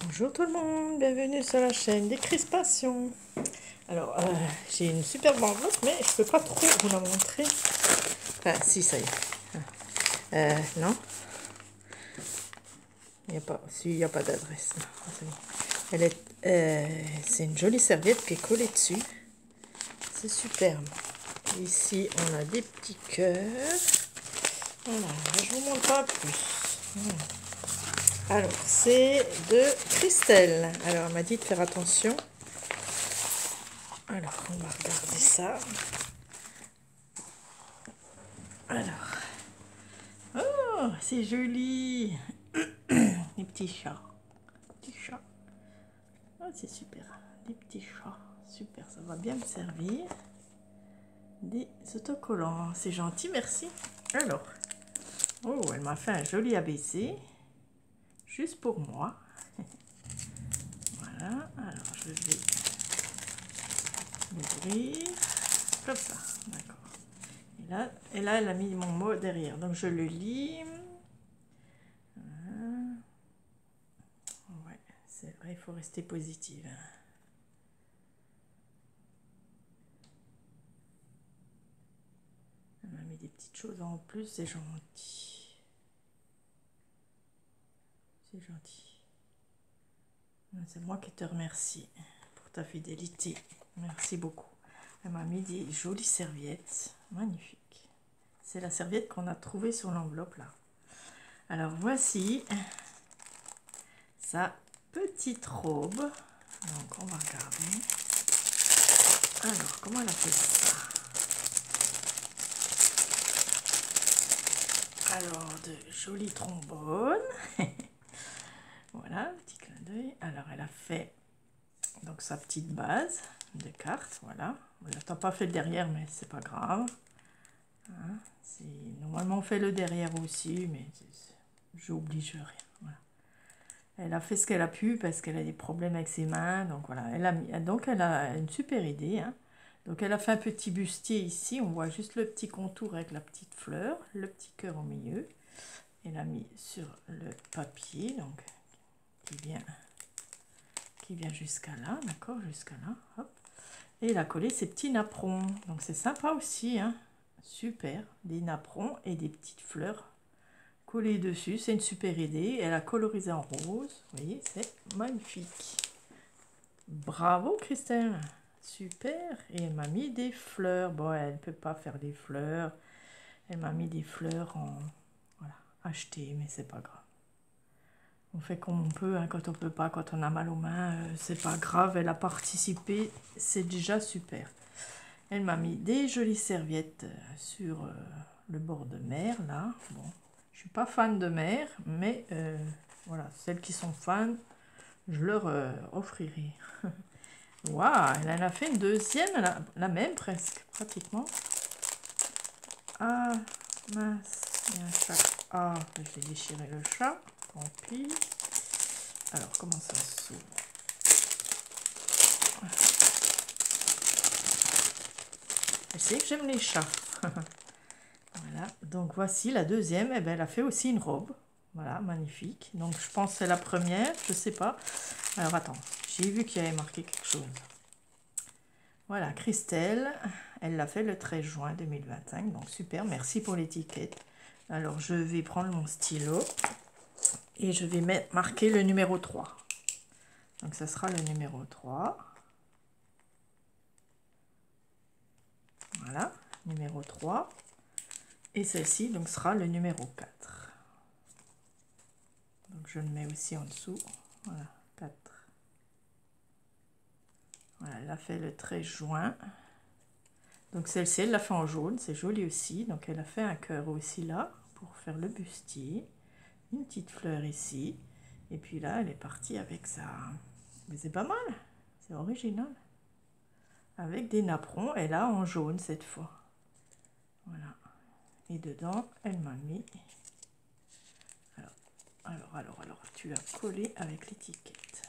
Bonjour tout le monde, bienvenue sur la chaîne des Crispations. Alors, j'ai une superbe enveloppe, mais je peux pas trop vous la montrer. Enfin, si, ça y est. Non, il n'y a pas d'adresse. Elle est, c'est une jolie serviette qui est collée dessus. C'est superbe. Ici, on a des petits cœurs. Voilà, je vous montre pas plus. Voilà. Alors, c'est de Christelle. Alors, elle m'a dit de faire attention. Alors, on va regarder ça. Alors, oh, c'est joli. Les petits chats. Petits chats. Oh, c'est super. Des petits chats. Super, ça va bien me servir. Des autocollants. C'est gentil, merci. Alors, oh, elle m'a fait un joli ABC. Juste pour moi. Voilà. Alors, je vais l'ouvrir. Comme ça. D'accord. Et là, elle a mis mon mot derrière. Donc, je le lis. Ouais, c'est vrai, il faut rester positive. Elle m'a mis des petites choses en plus, c'est gentil. C'est gentil. C'est moi qui te remercie pour ta fidélité. Merci beaucoup. Elle m'a mis des jolies serviettes. Magnifique. C'est la serviette qu'on a trouvée sur l'enveloppe là. Alors voici sa petite robe. Donc on va regarder. Alors comment elle a fait ça? Alors de jolis trombones. Voilà, petit clin d'œil. Alors elle a fait donc sa petite base de cartes, voilà. Je n'ai pas fait le derrière, mais c'est pas grave. Hein, normalement on fait le derrière aussi, mais j'oblige rien. Voilà. Elle a fait ce qu'elle a pu parce qu'elle a des problèmes avec ses mains, donc voilà. Elle a une super idée. Hein. Donc elle a fait un petit bustier ici, on voit juste le petit contour avec la petite fleur, le petit cœur au milieu. Elle a mis sur le papier, donc qui vient jusqu'à là, d'accord, jusqu'à là, hop. Et elle a collé ses petits napperons, donc c'est sympa aussi, hein. Super, des napperons et des petites fleurs collées dessus, c'est une super idée. Elle a colorisé en rose, vous voyez, c'est magnifique. Bravo Christelle, super. Et elle m'a mis des fleurs, bon elle ne peut pas faire des fleurs, elle m'a mis des fleurs en, voilà, achetées, mais c'est pas grave. On fait comme on peut, hein, quand on peut pas, quand on a mal aux mains, c'est pas grave, elle a participé, c'est déjà super. Elle m'a mis des jolies serviettes sur le bord de mer, là. Bon, je suis pas fan de mer, mais voilà, celles qui sont fans, je leur offrirai. Waouh, elle en a fait une deuxième, la même presque, pratiquement. Ah, mince, il y a un chat. Ah, je vais déchirer le chat, tant pis. Alors, comment ça s'ouvre? Je sais que j'aime les chats. Voilà, donc voici la deuxième. Eh ben, elle a fait aussi une robe. Voilà, magnifique. Donc, je pense que c'est la première, je sais pas. Alors, attends, j'ai vu qu'il y avait marqué quelque chose. Voilà, Christelle, elle l'a fait le 13 juin 2025. Donc, super, merci pour l'étiquette. Alors, je vais prendre mon stylo et je vais marquer le numéro 3. Donc, ça sera le numéro 3. Voilà, numéro 3. Et celle-ci, donc, sera le numéro 4. Donc, je le mets aussi en dessous. Voilà, 4. Voilà, elle a fait le 13 juin. Donc, celle-ci, elle l'a fait en jaune. C'est joli aussi. Donc, elle a fait un cœur aussi là pour faire le bustier. Une petite fleur ici. Et puis là, elle est partie avec ça. Mais c'est pas mal. C'est original. Avec des napperons. Et là, en jaune cette fois. Voilà. Et dedans, elle m'a mis... Alors, tu as collé avec l'étiquette.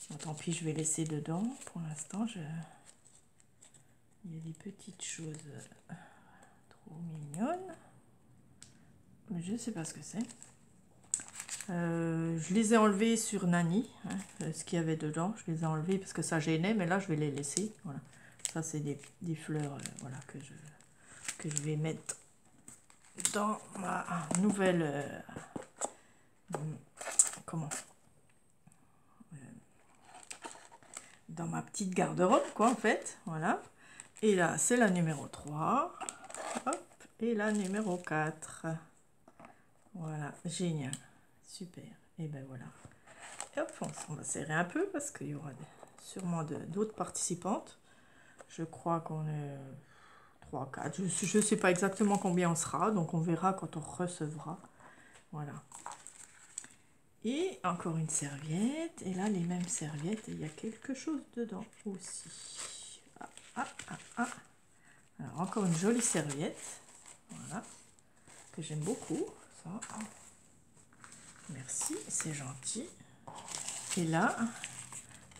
Bon, tant pis, je vais laisser dedans. Pour l'instant, il y a des petites choses trop mignonnes. Mais je ne sais pas ce que c'est. je les ai enlevés sur Nani, hein, ce qu'il y avait dedans. Je les ai enlevés parce que ça gênait, mais là, je vais les laisser. Voilà. Ça, c'est des fleurs voilà, que je vais mettre dans ma nouvelle... comment dans ma petite garde-robe, quoi, en fait. Voilà. Et là, c'est la numéro 3. Hop. Et la numéro 4. Voilà. Génial. Super. Et ben voilà. Et hop, on va serrer un peu parce qu'il y aura sûrement d'autres participantes. Je crois qu'on est 3, 4. Je ne sais pas exactement combien on sera. Donc, on verra quand on recevra. Voilà. Et encore une serviette. Et là, les mêmes serviettes. Et il y a quelque chose dedans aussi. Alors, encore une jolie serviette. Voilà. Que j'aime beaucoup. Ça. Merci, c'est gentil. Et là,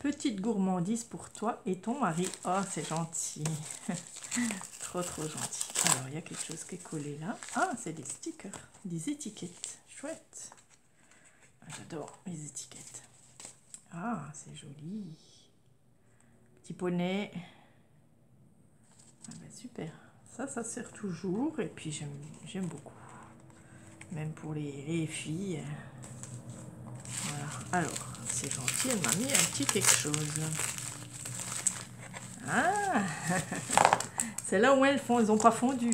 petite gourmandise pour toi et ton mari. Oh, c'est gentil. Trop, trop gentil. Alors, il y a quelque chose qui est collé là. Ah, c'est des stickers, des étiquettes. Chouette. J'adore les étiquettes. Ah, c'est joli. Petit poney. Ah ben, super. Ça sert toujours. Et puis, j'aime beaucoup. Même pour les filles. Voilà. Alors, c'est gentil, elle m'a mis un petit quelque chose. Ah. C'est là où elles n'ont pas fondu.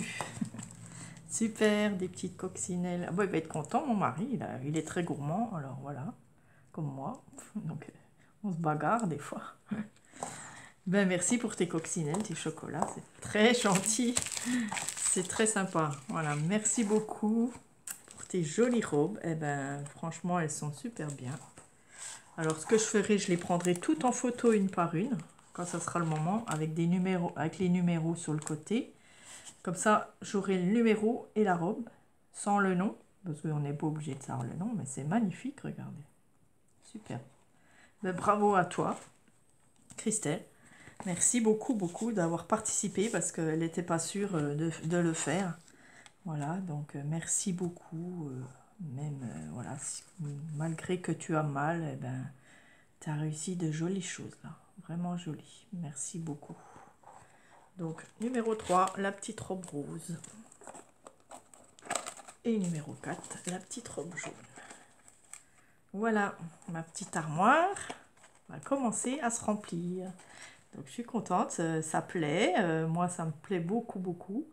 Super, des petites coccinelles. Ah bon, il va être content, mon mari. Il est très gourmand, alors voilà, comme moi. Donc, on se bagarre des fois. Ben, merci pour tes coccinelles, tes chocolats. C'est très gentil. C'est très sympa. Voilà, merci beaucoup pour tes jolies robes. Eh ben, franchement, elles sont super bien. Alors, ce que je ferai, je les prendrai toutes en photo une par une, quand ça sera le moment, avec des numéros, avec les numéros sur le côté. Comme ça, j'aurai le numéro et la robe, sans le nom, parce qu'on n'est pas obligé de savoir le nom, mais c'est magnifique, regardez. Super. Ben, bravo à toi, Christelle. Merci beaucoup, beaucoup d'avoir participé, parce qu'elle n'était pas sûre de le faire. Voilà, donc merci beaucoup. Même, voilà, malgré que tu as mal, eh ben, tu as réussi de jolies choses là. Vraiment jolies. Merci beaucoup. Donc, numéro 3, la petite robe rose. Et numéro 4, la petite robe jaune. Voilà, ma petite armoire va commencer à se remplir. Donc, je suis contente, ça plaît. Moi, ça me plaît beaucoup, beaucoup.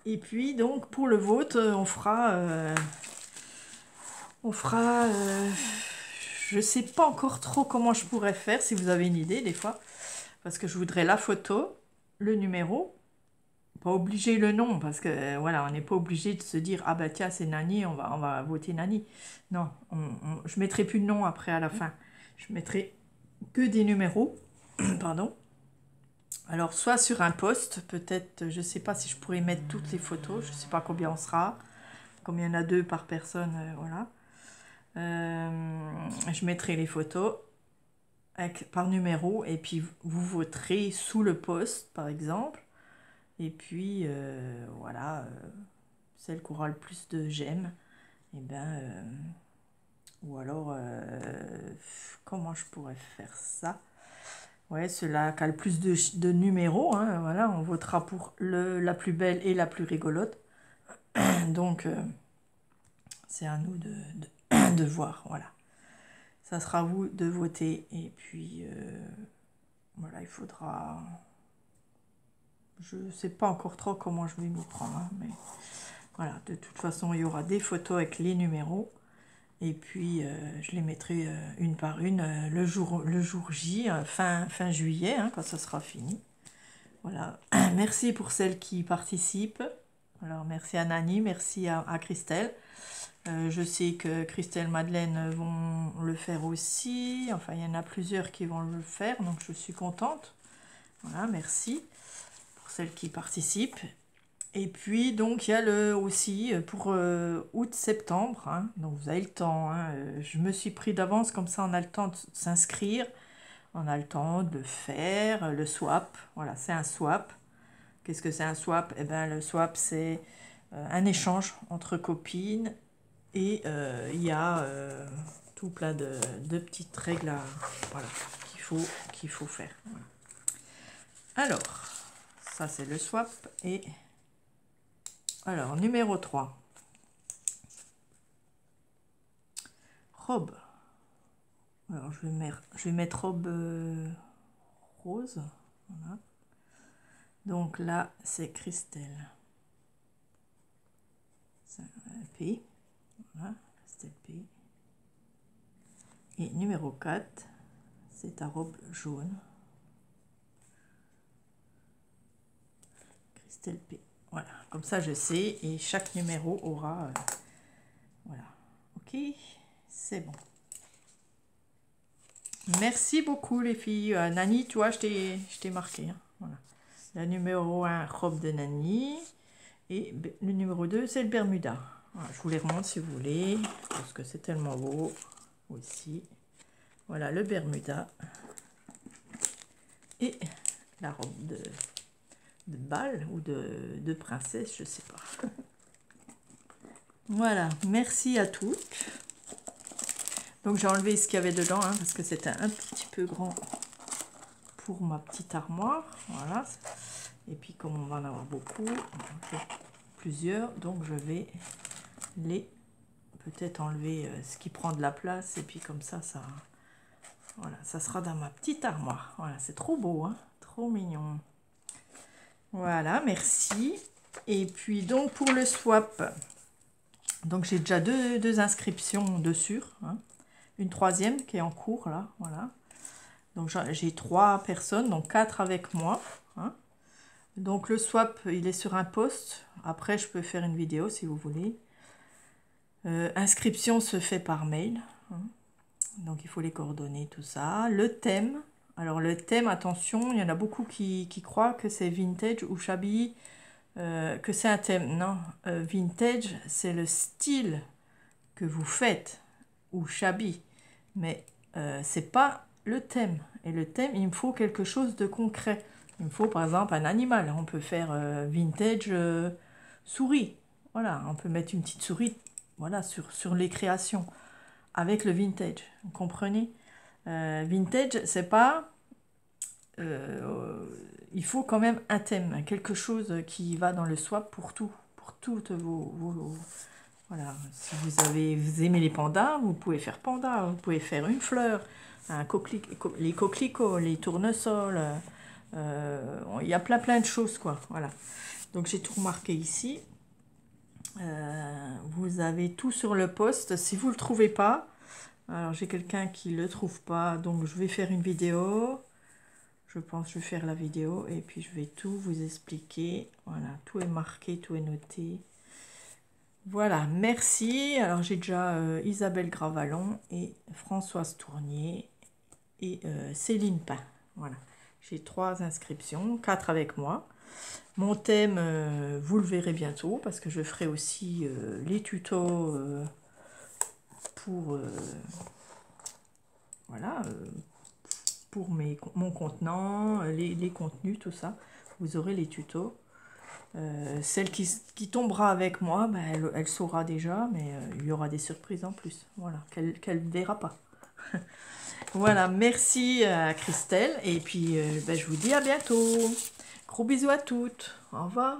Et puis, donc, pour le vôtre, on fera... je ne sais pas encore trop comment je pourrais faire, si vous avez une idée des fois. Parce que je voudrais la photo, le numéro, pas obligé le nom, parce que voilà, on n'est pas obligé de se dire, ah bah tiens, c'est Nani, on va voter Nani. Non, je ne mettrai plus de nom après à la fin. Je mettrai que des numéros, pardon. Alors, soit sur un post, peut-être, je ne sais pas si je pourrais mettre toutes les photos, je ne sais pas combien on sera, combien il y en a 2 par personne, voilà. Je mettrai les photos par numéro et puis vous voterez sous le post par exemple et puis voilà, celle qui aura le plus de j'aime et ben ou alors comment je pourrais faire ça, ouais, celle-là qui a le plus de numéros, hein, voilà, on votera pour la plus belle et la plus rigolote. Donc c'est à nous de voir, voilà. Ça sera à vous de voter. Et puis, voilà, il faudra... Je ne sais pas encore trop comment je vais m'y prendre. Hein, mais voilà, de toute façon, il y aura des photos avec les numéros. Et puis, je les mettrai une par une le jour J, fin juillet, hein, quand ça sera fini. Voilà. Merci pour celles qui participent. Alors, merci à Nani, merci à Christelle. Je sais que Christelle, Madeleine vont le faire aussi. Enfin, il y en a plusieurs qui vont le faire, donc je suis contente. Voilà, merci pour celles qui participent. Et puis, donc, il y a aussi pour août-septembre. Hein, donc, vous avez le temps. Hein, je me suis pris d'avance, comme ça, on a le temps de s'inscrire. On a le temps de faire le swap. Voilà, c'est un swap. Qu'est-ce que c'est un swap? Eh bien, le swap, c'est un échange entre copines. Et il y a tout plein de petites règles voilà, qu'il faut faire. Voilà. Alors, ça c'est le swap. Et alors, numéro 3. Robe. Alors, je vais mettre robe rose. Voilà. Donc là, c'est Christelle. P. Voilà, Christelle P. Et numéro 4, c'est ta robe jaune. Christelle P. Voilà, comme ça je sais. Et chaque numéro aura... voilà. Ok, c'est bon. Merci beaucoup les filles. Nani, tu vois, je t'ai marqué. Hein. Voilà. La numéro 1, robe de Nani. Et le numéro 2, c'est le Bermuda. Voilà, je vous les remonte si vous voulez. Parce que c'est tellement beau. Aussi. Voilà, le Bermuda. Et la robe de bal ou de princesse, je sais pas. Voilà, merci à toutes. Donc j'ai enlevé ce qu'il y avait dedans, hein, parce que c'était un petit peu grand pour ma petite armoire. Voilà. Et puis comme on va en avoir beaucoup, plusieurs, donc je vais les peut-être enlever ce qui prend de la place. Et puis comme ça, voilà, ça sera dans ma petite armoire. Voilà, c'est trop beau, hein, trop mignon. Voilà, merci. Et puis donc pour le swap, donc j'ai déjà deux inscriptions dessus, hein. Une troisième qui est en cours là, voilà. Donc j'ai 3 personnes, donc 4 avec moi, hein. Donc le swap, il est sur un post. Après, je peux faire une vidéo si vous voulez. Inscription se fait par mail, hein. Donc il faut les coordonnées, tout ça. Le thème. Alors le thème, attention, il y en a beaucoup qui croient que c'est vintage ou shabby, que c'est un thème. Non, vintage, c'est le style que vous faites, ou shabby. Mais c'est pas le thème. Et le thème, il me faut quelque chose de concret. Il me faut par exemple un animal. On peut faire vintage souris. Voilà, on peut mettre une petite souris, voilà, sur les créations. Avec le vintage, vous comprenez? Vintage, c'est pas... il faut quand même un thème, quelque chose qui va dans le swap pour toutes vos voilà, si vous aimez les pandas, vous pouvez faire panda, vous pouvez faire une fleur, les coquelicots, les tournesols, il y a plein de choses, quoi. Voilà. Donc j'ai tout marqué ici. Vous avez tout sur le post. Si vous ne le trouvez pas, alors j'ai quelqu'un qui ne le trouve pas, donc je vais faire une vidéo. Je pense que je vais faire la vidéo et puis je vais tout vous expliquer. Voilà, tout est marqué, tout est noté. Voilà, merci. Alors j'ai déjà Isabelle Gravalon et Françoise Tournier et Céline Pain. Voilà, j'ai 3 inscriptions, 4 avec moi. Mon thème, vous le verrez bientôt parce que je ferai aussi les tutos pour voilà, pour mon contenant, les contenus, tout ça. Vous aurez les tutos. Celle qui tombera avec moi, ben, elle saura déjà, mais il y aura des surprises en plus. Voilà, qu'elle ne verra pas. Voilà, merci à Christelle. Et puis, ben, je vous dis à bientôt. Gros bisous à toutes. Au revoir.